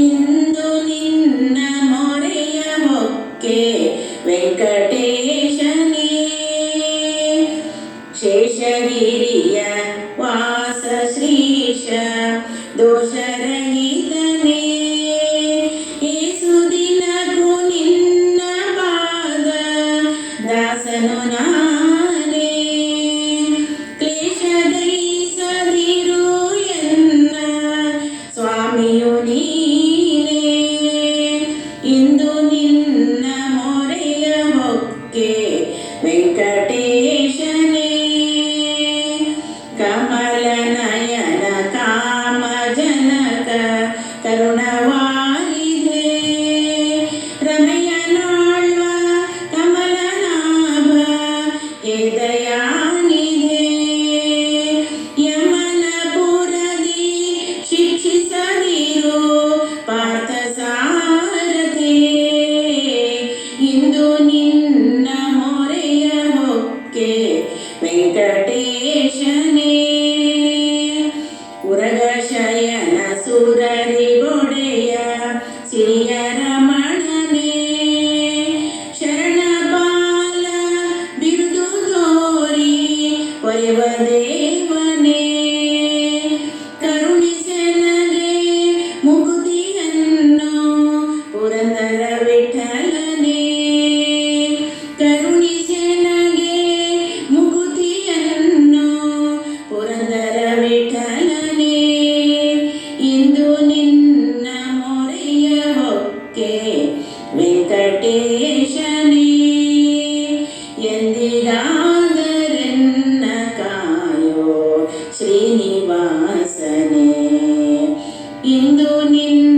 ಇಂದು ನಿನ್ನ ಮೊರೆಯ ಹೊಕ್ಕೆ ವೆಂಕಟೇಶನೇ, ಶೇಷಗಿರಿಯ ವಾಸ ಶ್ರೀಶ ದೋಷರಹಿತನೇ, ಏಸು ದಿನಕ್ಕೂ ನಿನ್ನ ಪಾದ ದಾಸನು ನಾನೇ, ಕ್ಲೇಶದೈಸದಿರು ಎನ್ನ ಸ್ವಾಮಿಯು ನೀನೇ, ಇಂದು ನಿನ್ನ ಮೊರೆಯ ಹೊಕ್ಕೆ ವೆಂಕಟೇಶನೇ, ಕಮಲ ನಯನ ಕಾಮ ಜನಕ ಕರುಣವಾರಿದೆ, ರಮೆಯನಾಳ್ವ ಕಮಲನಾಭ ದಯಾನಿದೆ, ಯಮನಪುರದಿ ಶಿಕ್ಷಿಸದಿರು ಪಾರ್ಥ ಸಾರಥಿ, ಇಂದು ನಿನ್ನ ಮೊರೆಯ ಹೊಕ್ಕೆ ವೆಂಕಟೇಶನೇ, ಉರಗ ಶಯನ ಸುರರಿಗೊಡೆಯ ಸಿರಿಯ ರಮಣನೇ, ಶರಣ ಬಾಲ ಬಿರುದು ತೋರಿ ಒರೆವ ದೇವನೇ, ಕರುಣಿಸೆನಗೆ ಮುಗುದಿಯನ್ನು ಪುರಂದರ ವಿಠಲನೇ, ಕರುಣಿಸೆನಗೆ ಮುಗುದಿಯನ್ನು ಪುರಂದರ ವಿಠಲನೇ, ಇಂದು ನಿನ್ನ ಮೊರೆಯ ಹೊಕ್ಕೆ ವೆಂಕಟೇಶನೇ, ಎಂದಿಗಾದರೆನ್ನ ಕಾಯೋ ಶ್ರೀನಿವಾಸನೇ, ಇಂದು ನಿನ್ನ